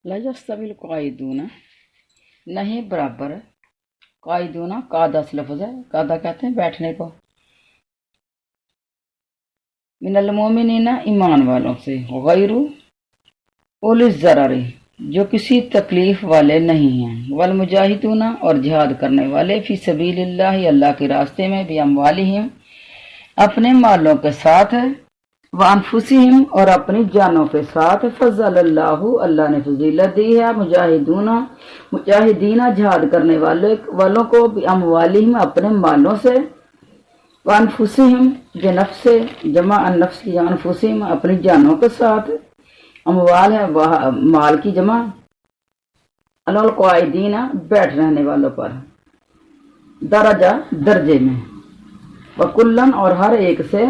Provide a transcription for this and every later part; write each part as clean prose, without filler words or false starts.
لا यस्तविल कायदूना, नहीं बराबर। कायदूना कादा से लफ्ज है, कादा कहते हैं बैठने को। मिनल मोमिनीना, ईमान वालों से। गैरु उलिस ज़रारी, जो किसी तकलीफ वाले नहीं हैं। वल मुजाहिदूना, और जिहाद करने वाले। फी सबीलिल्लाह, अल्लाह के रास्ते में। भी अमवालिहिम, अपने मालों के साथ। वानफुसिहिम, और अपनी जानों के साथ। फज़लल्लाहु, अल्लाह ने फजीलत दी है। मुजाहिदूना, मुजाहिदीना, जिहाद करने वालों को। भी अमवालिहिम, अपने मालों से। वानफुसिहिम, नफ्स से, जमा अन नफ्स की अनफुसिहिम, अपनी जानों के साथ। अमवाल है माल की जमा। अल क़ाइदीना, बैठ रहने वालों पर। दरजा, दर्जे में। वकुल्लन, और हर एक से।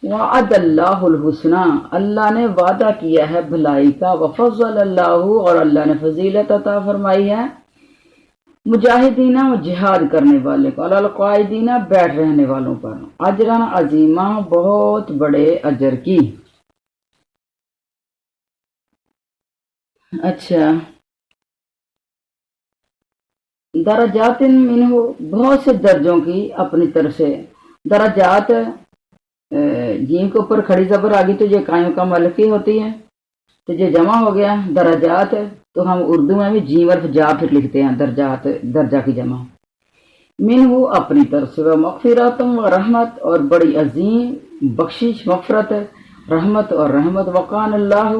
वअदल्लाहुल हुस्ना, अल्लाह ने वादा किया है भलाई का। वफ़ज़लल्लाहु, और अल्लाह ने फजीलत अता फरमाई है। मुजाहिदीना, जिहाद करने वाले को। अल क़ाइदीना, बैठ रहने वालों पर। अजरन अजीमा, बहुत बड़े अजर की। अच्छा। दरजातिन मिनहु, बहुत से दर्जों की अपनी तरफ से। दरजात, जीम के ऊपर खड़ी जबर आ गई तो ये कायम का मलक ही होती है, तो ये जमा हो गया दरजात। तो हम उर्दू में भी जी वर्फ जा फिर लिखते हैं दरजात, दर्जा की जमा। मिनहु, अपनी तरफ से। वह मग़फ़िरतुम व रहमत, और बड़ी अजीम बख्शिश, मफ़रत, रहमत और रहमत। वकान अल्लाह,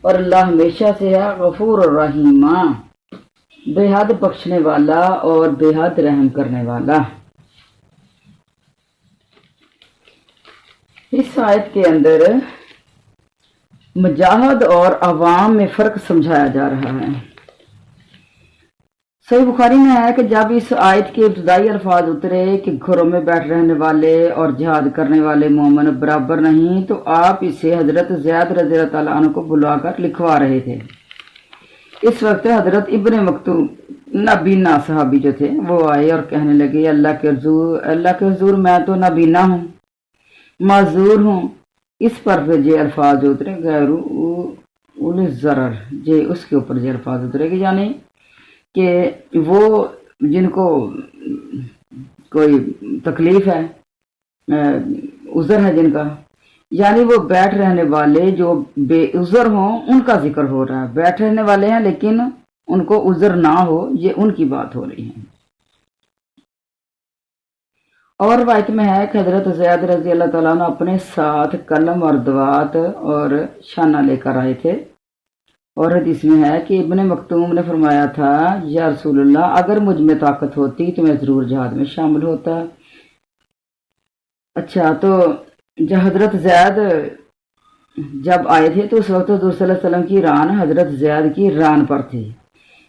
और अल्लाह हमेशा से है। गफूर रहीमा, बेहद बख्शने वाला और बेहद रहम करने वाला। इस आयत के अंदर मुजाहिद और अवाम में फ़र्क समझाया जा रहा है। सही बुखारी में है कि जब इस आयत के इब्तदाई अल्फाज उतरे कि घरों में बैठ रहने वाले और जिहाद करने वाले मोमिन बराबर नहीं, तो आप इसे हजरत ज़ैद रज़ियल्लाहु ताला अन्हु को बुलाकर लिखवा रहे थे। इस वक्त हजरत इब्ने मक्तूम नबीना सहाबी जो थे वो आए और कहने लगे, अल्लाह के हुजूर, मैं तो नबीना हूँ, माजूर हूँ। इस पर फिर ये अल्फाज उतरे, गैरू उलिस ज़रर, ये उसके ऊपर ये अल्फाज उतरेगी, यानी कि वो जिनको कोई तकलीफ है, उज़र है जिनका, यानी वो बैठ रहने वाले जो बेउज़र हों उनका जिक्र हो रहा है। बैठ रहने वाले हैं लेकिन उनको उज़र ना हो, ये उनकी बात हो रही है। और वायत में है कि हजरत ज़ैद रज़ी अल्लाह तआला अन्हु अपने साथ कलम और दवात और शाना लेकर आए थे। और हदीस में है कि इब्ने मक्तूम ने फरमाया था, या रसूलुल्लाह, अगर मुझ में ताकत होती तो मैं ज़रूर जिहाद में शामिल होता। अच्छा, तो जब हजरत ज़ैद जब आए थे तो उस वक्त हुज़ूर सल्लल्लाहु अलैहि वसल्लम की रान हजरत ज़ैद की रान पर थी।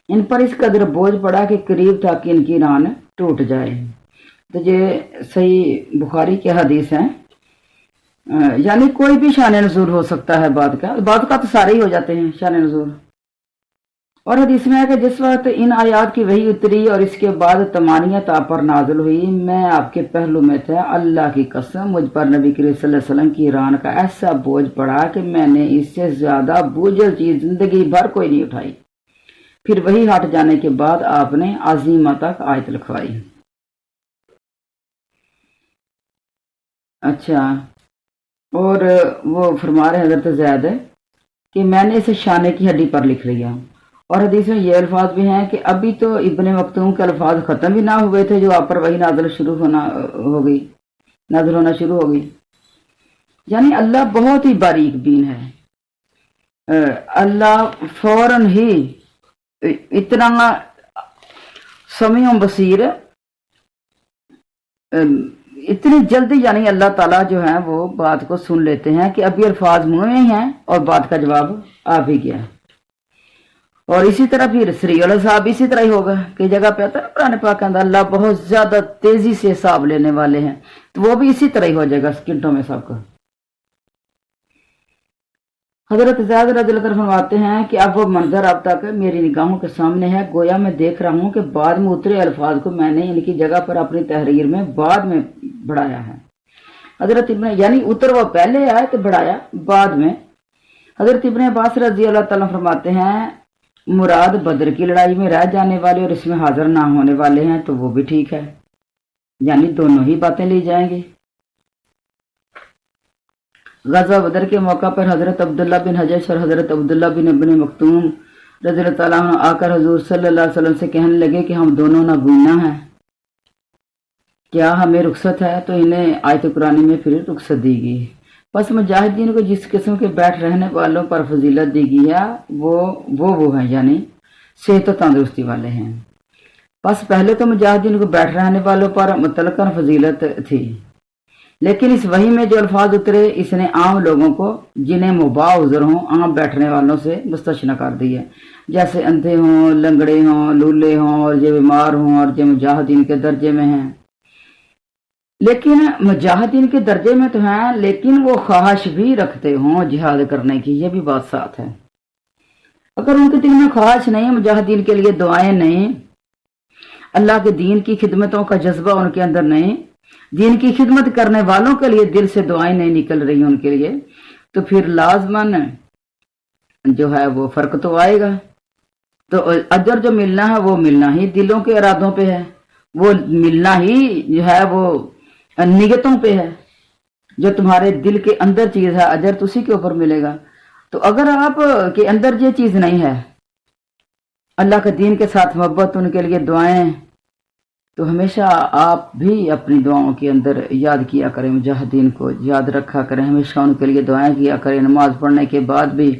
इन पर इस कदर बोझ पड़ा कि करीब था कि इनकी रान टूट जाए। तो ये सही बुखारी की हदीस है। यानी कोई भी शान नज़ूल हो सकता है, बाद का तो सारे ही हो जाते हैं शान नज़ूल। और हदीस में है कि जिस वक्त इन आयात की वही उतरी और इसके बाद तमानियत आप पर नाजिल हुई, मैं आपके पहलू में था, अल्लाह की कसम मुझ पर नबी करीम सल्लल्लाहु अलैहि वसल्लम की रान का ऐसा बोझ पड़ा कि मैंने इससे ज्यादा बोझल चीज जिंदगी भर कोई नहीं उठाई। फिर वही हट जाने के बाद आपने आजीमा तक आयत लिखवाई। अच्छा, और वो फरमा रहे हजरत ज़ैद कि मैंने इसे शाने की हड्डी पर लिख लिया। और हदीस में ये अल्फाज भी हैं कि अभी तो इब्ने मक्तूम के अल्फाज ख़त्म भी ना हुए थे जो आप पर वही नाजिल होना शुरू हो गई। यानी अल्लाह बहुत ही बारीक बीन है। अल्लाह फौरन ही इतना समीउम बसीर, इतनी जल्दी यानी अल्लाह ताला जो है वो बात को सुन लेते हैं कि अभी अल्फाज मुंह में ही हैं और बात का जवाब आ भी गया। और इसी तरह फिर सरील हिसाब इसी तरह ही होगा। कई जगह पे आता है पुराने पाक के अंदर अल्लाह बहुत ज्यादा तेजी से हिसाब लेने वाले हैं, तो वो भी इसी तरह ही हो जाएगा स्किंटों में सबका। हजरत ज़ैद रज़ियल्लाहु अन्हु फरमाते हैं कि अब वो मंजर अब तक मेरी निगाहों के सामने है, गोया मैं देख रहा हूँ कि बाद में उतरे अल्फाज को मैंने इनकी जगह पर अपनी तहरीर में बाद में बढ़ाया है। हजरत इब्ने, यानी उतर वो पहले आए तो बढ़ाया बाद में। हजरत इब्ने अब्बास रज़ी अल्लाह तआला फरमाते हैं मुराद बदर की लड़ाई में रह जाने वाले और इसमें हाजिर ना होने वाले हैं तो वो भी ठीक है, यानी दोनों ही बातें ली जाएंगी। गज़वा बदर के मौका पर हजरत अब्दुल्ला बिन हजश और हजरत अब्दुल्ला बिन इब्न मक्तूम रज़ियल्लाहु ताला अन्हु आकर हुजूर सल्लल्लाहु अलैहि वसल्लम से कहने लगे कि हम दोनों ना गूंना है, क्या हमें रुखसत है? तो इन्हें आयत कुरानी में फिर रुखसत दी गई। बस मुजाहिदीन को जिस किस्म के बैठ रहने वालों पर फजीलत दी गई है वो है, यानी सेहत तंदुरुस्ती वाले हैं। बस पहले तो मुजाहिदीन को बैठ रहने वालों पर मुतलकन फजीलत थी, लेकिन इस वही में जो अल्फाज उतरे इसने आम लोगों को जिन्हें मुबाह उज़र हों आम बैठने वालों से मुस्तशना कर दी है, जैसे अंधे हों, लंगड़े हों, लूले हों और जो बीमार हों और जो मुजाहिदीन के दर्जे में हैं। लेकिन मुजाहिदीन के दर्जे में तो हैं, लेकिन वो ख्वाहिश भी रखते हों जिहाद करने की, ये भी बात साथ है। अगर उनके दिल में ख्वाहिश नहीं, मुजाहिदीन के लिए दुआएं नहीं, अल्लाह के दीन की खिदमतों का जज्बा उनके अंदर नहीं, दीन की खिदमत करने वालों के लिए दिल से दुआएं नहीं निकल रही उनके लिए, तो फिर लाजमन जो है वो फर्क तो आएगा। तो अजर जो मिलना है वो मिलना ही दिलों के इरादों पे है, वो मिलना ही जो है वो नियतों पे है। जो तुम्हारे दिल के अंदर चीज है अजर तो उसी के ऊपर मिलेगा। तो अगर आप के अंदर ये चीज नहीं है, अल्लाह के दीन के साथ मोहब्बत, उनके लिए दुआएं, तो हमेशा आप भी अपनी दुआओं के अंदर याद किया करें, मुजाहिदीन को याद रखा करें, हमेशा उनके लिए दुआएं किया करें नमाज पढ़ने के बाद भी।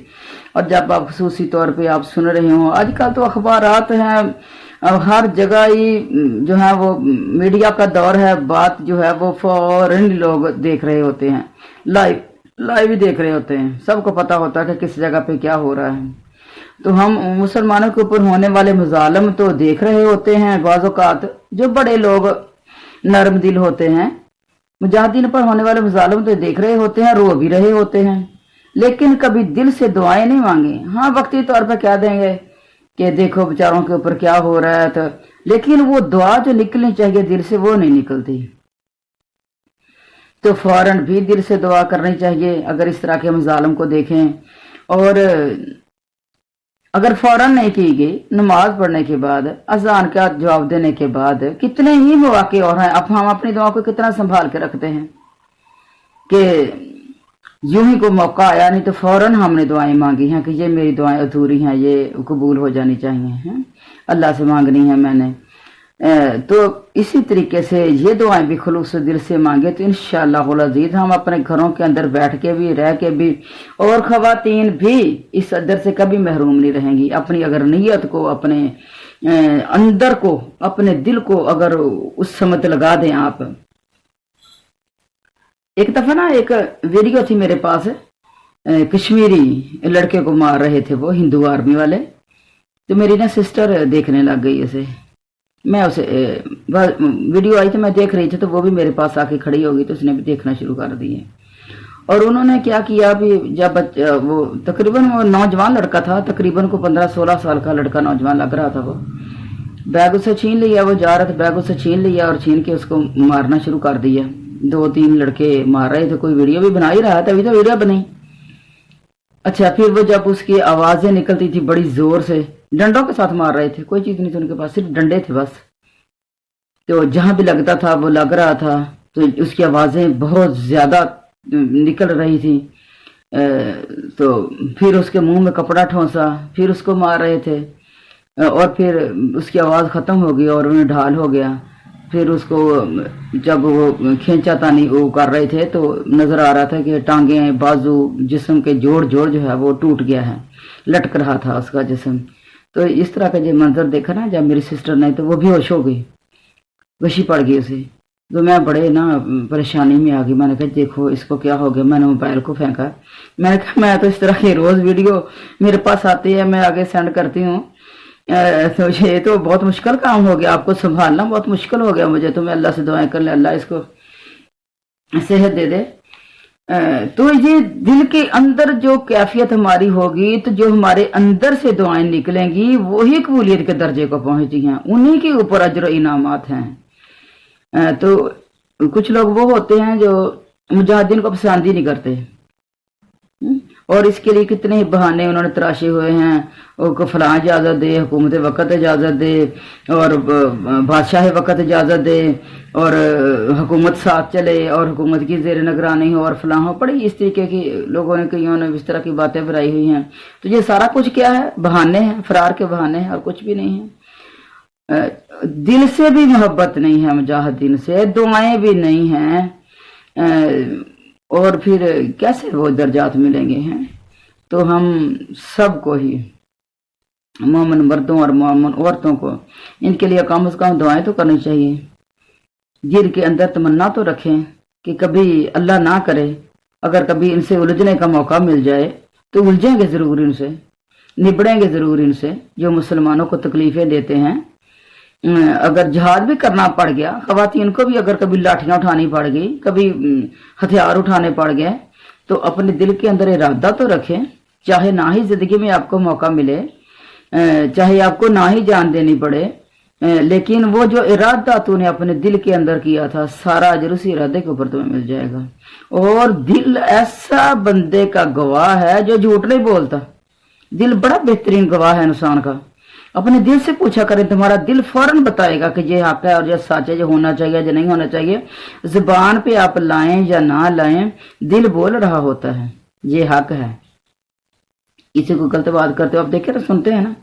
और जब आप खुसूसी तौर पे आप सुन रहे हो, आजकल तो अखबारात हैं, हर जगह ही जो है वो मीडिया का दौर है, बात जो है वो फौरन लोग देख रहे होते हैं, लाइव ही देख रहे होते हैं, सबको पता होता है कि किस जगह पे क्या हो रहा है। तो हम मुसलमानों के ऊपर होने वाले मुजालम तो देख रहे होते हैं, बाज़ औक़ात जो बड़े लोग नरम दिल होते हैं मुजाहिदीन पर होने वाले मुजालम तो देख रहे होते हैं, रो भी रहे होते हैं, लेकिन कभी दिल से दुआएं नहीं मांगे। हाँ, वक्ती तौर पर कह देंगे कि देखो बेचारों के ऊपर क्या हो रहा है, तो लेकिन वो दुआ जो निकलनी चाहिए दिल से वो नहीं निकलती। तो फौरन भी दिल से दुआ करनी चाहिए अगर इस तरह के मुजालम को देखें। और अगर फौरन नहीं की गई, नमाज पढ़ने के बाद, अजान का जवाब देने के बाद, कितने ही मौके और हैं, अब हम अपनी दुआ को कितना संभाल के रखते हैं कि यूं ही को मौका आया नहीं तो फौरन हमने दुआएं मांगी हैं कि ये मेरी दुआएं अधूरी हैं, ये कबूल हो जानी चाहिए, हैं अल्लाह से मांगनी है मैंने। तो इसी तरीके से ये दुआएं भी खुलूस दिल से मांगे तो इंशाअल्लाह अज़ीज़ हम अपने घरों के अंदर बैठ के भी, रह के भी, और ख़वातीन भी इस अदर से कभी महरूम नहीं रहेंगी। अपनी अगर नीयत को, अपने अंदर को, अपने दिल को अगर उस समत लगा दें आप। एक दफा ना एक वीडियो थी मेरे पास, कश्मीरी लड़के को मार रहे थे वो हिंदू आर्मी वाले, तो मेरी ना सिस्टर देखने लग गई उसे। मैं उसे वीडियो आई तो मैं देख रही थी, तो वो भी मेरे पास आके खड़ी होगी, तो उसने भी देखना शुरू कर दिए। और उन्होंने क्या किया, अभी जब वो तकरीबन वो नौजवान लड़का था, तकरीबन को 15-16 साल का लड़का नौजवान लग रहा था, वो बैग उसे छीन लिया, वो जा रहा था, बैग उसे छीन लिया और छीन के उसको मारना शुरू कर दिया। 2-3 लड़के मार रहे थे, कोई वीडियो भी बना ही रहा था, अभी तो वीडियो बनी। अच्छा, फिर वो जब उसकी आवाजें निकलती थी बड़ी जोर से, डंडों के साथ मार रहे थे, कोई चीज नहीं थी उनके पास, सिर्फ डंडे थे बस। तो जहां भी लगता था वो लग रहा था, तो उसकी आवाजें बहुत ज्यादा निकल रही थी। तो फिर उसके मुंह में कपड़ा ठोंसा, फिर उसको मार रहे थे, और फिर उसकी आवाज खत्म हो गई और उन्हें ढाल हो गया। फिर उसको जब वो खींचा तानी वो कर रहे थे तो नजर आ रहा था कि टांगे, बाजू, जिस्म के जोड़ जो है वो टूट गया है, लटक रहा था उसका जिस्म। तो इस तरह का जो मंजर देखा ना जब मेरी सिस्टर ने, तो वो बेहोश हो गई, वशी पड़ गई उसे। तो मैं बड़े ना परेशानी में आ गई, मैंने कहा देखो इसको क्या हो गया। मैंने मोबाइल को फेंका, मैंने कहा मैं तो इस तरह की रोज वीडियो मेरे पास आती है, मैं आगे सेंड करती हूँ, तो ये तो बहुत मुश्किल काम हो गया, आपको संभालना बहुत मुश्किल हो गया मुझे। तो मैं अल्लाह से दुआएं कर ले, अल्लाह इसको सेहत दे दे। तो ये दिल के अंदर जो कैफियत हमारी होगी, तो जो हमारे अंदर से दुआएं निकलेंगी वही कबूलियत के दर्जे को पहुंचती हैं, उन्हीं के ऊपर अजर इनामात हैं। तो कुछ लोग वो होते हैं जो मुजाहिदीन को पसंद ही नहीं करते, اور इसके लिए कितने ही बहाने उन्होंने तराशे हुए हैं, को फलां इजाज़त दे, हुकूमत वक़्त इजाज़त दे, और बादशाह वक़्त इजाज़त दे, और हुकूमत साथ चले, और हुकूमत की ज़ेर निगरानी हो, और फलां हो। बड़ी इस तरीके की लोगों ने, कईयों ने इस तरह की बातें बनाई हुई हैं। तो ये सारा कुछ क्या है? बहाने हैं, फरार के बहाने हैं, और कुछ भी नहीं है। दिल से भी मोहब्बत नहीं है मुजाहिदीन से, दुआएं भी नहीं हैं, और फिर कैसे वो दर्जात मिलेंगे हैं? तो हम सबको ही, मोमिन मर्दों और मोमिन औरतों को, इनके लिए कम से कम दुआएं तो करनी चाहिए। दिल के अंदर तमन्ना तो रखें कि कभी अल्लाह ना करे, अगर कभी इनसे उलझने का मौका मिल जाए तो उलझेंगे ज़रूर इनसे, निबड़ेंगे ज़रूर इनसे, जो मुसलमानों को तकलीफ़ें देते हैं। अगर जिहाद भी करना पड़ गया, ख़वातीन को भी अगर कभी लाठियां उठानी पड़ गई, कभी हथियार उठाने पड़ गए, तो अपने दिल के अंदर इरादा तो रखें, चाहे ना ही ज़िंदगी में आपको मौका मिले, चाहे आपको ना ही जान देनी पड़े, लेकिन वो जो इरादा तूने अपने दिल के अंदर किया था, सारा अजर उसी इरादे के ऊपर तुम्हें मिल जाएगा। और दिल ऐसा बंदे का गवाह है जो झूठ नहीं बोलता। दिल बड़ा बेहतरीन गवाह है इंसान का। अपने दिल से पूछा करें, तुम्हारा दिल फौरन बताएगा कि ये हक है और ये सच है, ये होना चाहिए या नहीं होना चाहिए। जुबान पे आप लाएं या ना लाएं, दिल बोल रहा होता है ये हक है। किसी को गलत बात करते हो आप देखे ना, सुनते हैं ना,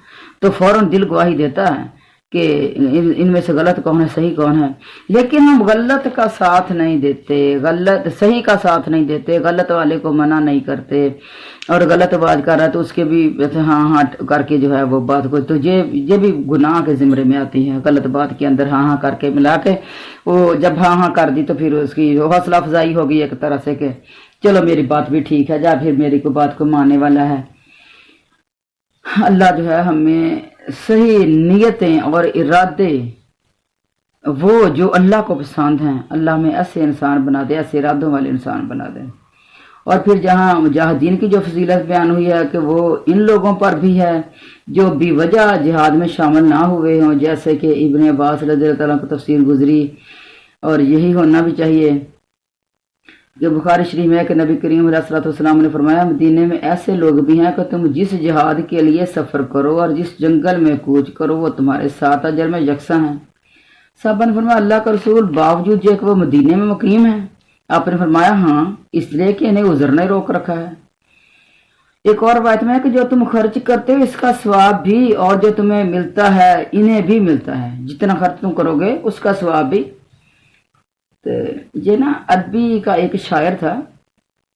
तो फौरन दिल गवाही देता है कि इनमें से गलत कौन है, सही कौन है। लेकिन हम गलत का साथ नहीं देते, गलत सही का साथ नहीं देते, गलत वाले को मना नहीं करते, और गलत बात कर रहा है तो उसके भी हाँ हाँ करके जो है वो बात को, तो ये भी गुनाह के ज़िम्मे में आती है। गलत बात के अंदर हाँ हाँ करके मिला के, वो जब हाँ हाँ कर दी तो फिर उसकी हौसला अफजाई होगी एक तरह से कि चलो मेरी बात भी ठीक है, या फिर मेरी को बात को मानने वाला है। अल्लाह जो है हमें सही नीयतें और इरादे, वो जो अल्लाह को पसंद हैं, अल्लाह में ऐसे इंसान बना दे, ऐसे इरादों वाले इंसान बना दे। और फिर जहाँ मुजाहिदीन की जो फजीलत बयान हुई है कि वो इन लोगों पर भी है जो बेवजह जिहाद में शामिल ना हुए हों, जैसे कि इब्ने अब्बास रज़ियल्लाहु तआला की तफसीर गुजरी, और यही होना भी चाहिए कि बुखारी शरीफ में है कि नबी करीम अलैहिस्सलाम ने फरमाया, मदीने में ऐसे लोग भी हैं कि तुम जिस जिहाद के लिए सफ़र करो और जिस जंगल में कूच करो वो तुम्हारे साथ अजर में यकसा हैं। साहबा ने फरमाया, अल्लाह का रसूल, बावजूद ये कि वो मदीने में मुकीम है? आपने फरमाया हाँ, इसलिए कि इन्हें उज़र ने रोक रखा है। एक और बात में है कि जो तुम खर्च करते हो इसका सवाब भी, और जो तुम्हें मिलता है इन्हें भी मिलता है, जितना खर्च तुम करोगे उसका सवाब भी। तो ये ना अरबी का एक शायर था,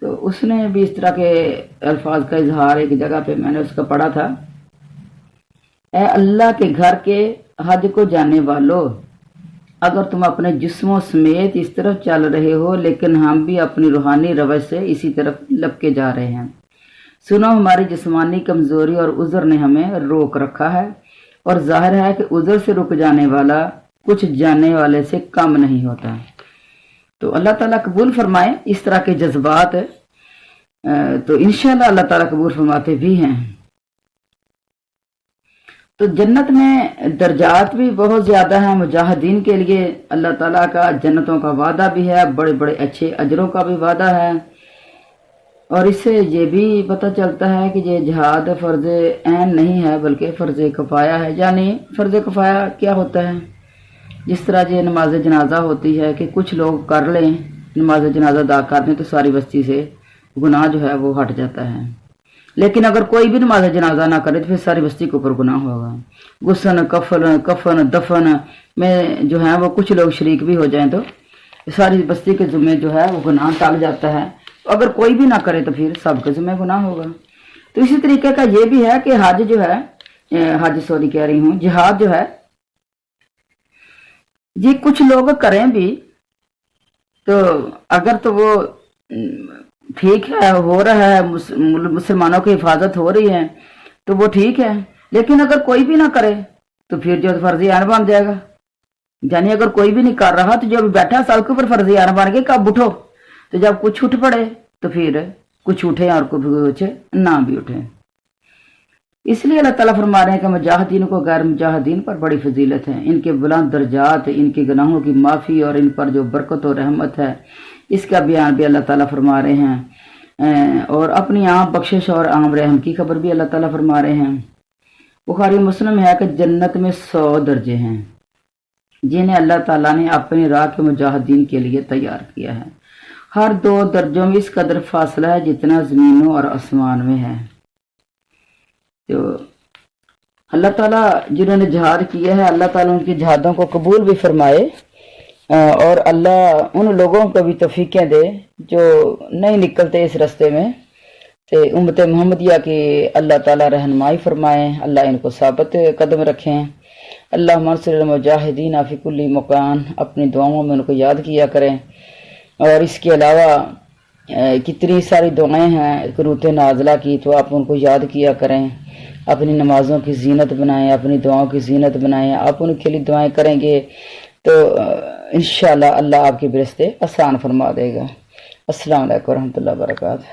तो उसने भी इस तरह के अल्फाज का इजहार एक जगह पे मैंने उसका पढ़ा था। ए अल्लाह के घर के हज को जाने वालों, अगर तुम अपने जिस्मों समेत इस तरफ चल रहे हो, लेकिन हम भी अपनी रूहानी रवश से इसी तरफ लपके जा रहे हैं। सुनो, हमारी जिस्मानी कमजोरी और उज़र ने हमें रोक रखा है, और जाहिर है कि उज़र से रुक जाने वाला कुछ जानने वाले से कम नहीं होता। तो अल्लाह ताला कबूल फरमाए इस तरह के जज्बात, तो इंशाल्लाह अल्लाह ताला कबूल फरमाते भी हैं। तो जन्नत में दर्जात भी बहुत ज़्यादा हैं मुजाहिदीन के लिए। अल्लाह ताला का जन्नतों का वादा भी है, बड़े बड़े अच्छे अजरों का भी वादा है। और इससे ये भी पता चलता है कि ये जिहाद फ़र्ज़ ऐन नहीं है बल्कि फ़र्ज़ कफ़ाया है। यानी फ़र्ज़ कफ़ाया क्या होता है? जिस तरह ये नमाज जनाजा होती है कि कुछ लोग कर लें, नमाज जनाजा अदा कर दें तो सारी बस्ती से गुनाह जो है वो हट जाता है। लेकिन अगर कोई भी नमाज जनाजा ना करे तो फिर सारी बस्ती के ऊपर गुनाह होगा। गुस्सन कफन दफन में जो है वो कुछ लोग शरीक भी हो जाएं तो सारी बस्ती के ज़िम्मे जो है वो गुनाह टल जाता है। अगर कोई भी ना करे तो फिर सबके ज़िम्मे गुनाह होगा। तो इसी तरीके का ये भी है कि हज जो है, जिहाद जो है, ये कुछ लोग करें भी तो अगर तो वो ठीक है, हो रहा है, मुसलमानों की हिफाजत हो रही है तो वो ठीक है। लेकिन अगर कोई भी ना करे तो फिर जो फर्जी आन बन जाएगा। यानी अगर कोई भी नहीं कर रहा तो जब बैठा साल के ऊपर फर्जी आन बन के कब उठो, तो जब कुछ उठ पड़े तो फिर कुछ उठे और कुछ ना भी उठे। इसलिए अल्लाह ताला फरमा रहे हैं कि मुजाहिदीन को गैर मुजाहिदीन पर बड़ी फजीलत है, इनके बुलंद दर्जात, इनके गुनाहों की माफ़ी और इन पर जो बरकत और रहमत है इसका बयान भी अल्लाह ताला फरमा रहे हैं। اور اپنی عام بخشش اور عام رحم کی خبر بھی اللہ تعالیٰ فرما رہے ہیں۔ بخاری مسلم ہے کہ جنت میں 100 درجے ہیں جنہیں اللہ تعالیٰ نے اپنی راہ کے مجاہدین کے لیے تیار کیا ہے۔ ہر 2 درجوں میں اس قدر فاصلہ ہے جتنا زمینوں اور آسمان میں ہے۔ تو اللہ تعالیٰ جنہوں نے جہاد کیا ہے، اللہ تعالیٰ ان کی جہادوں کو قبول بھی فرمائے، اور اللہ ان لوگوں کو بھی توفیقیں دے جو نہیں نکلتے اس راستے میں، تو امت محمدیہ کی اللہ تعالیٰ رہنمائی فرمائیں، اللہ ان کو ثابت قدم رکھیں۔ اللہ منصر المجاہدین فی کل مکان، اپنی دعاؤں میں ان کو یاد کیا کریں۔ اور اس کے علاوہ کتنی ساری دعائیں ہیں قنوت نازلہ کی، تو آپ ان کو یاد کیا کریں، اپنی نمازوں کی زینت بنائیں، اپنی دعاؤں کی زینت بنائیں۔ آپ ان کے لیے دعائیں کریں گے تو انشاءاللہ اللہ آپ کے راستے آسان فرما دے گا۔ السلام علیکم ورحمۃ اللہ وبرکاتہ۔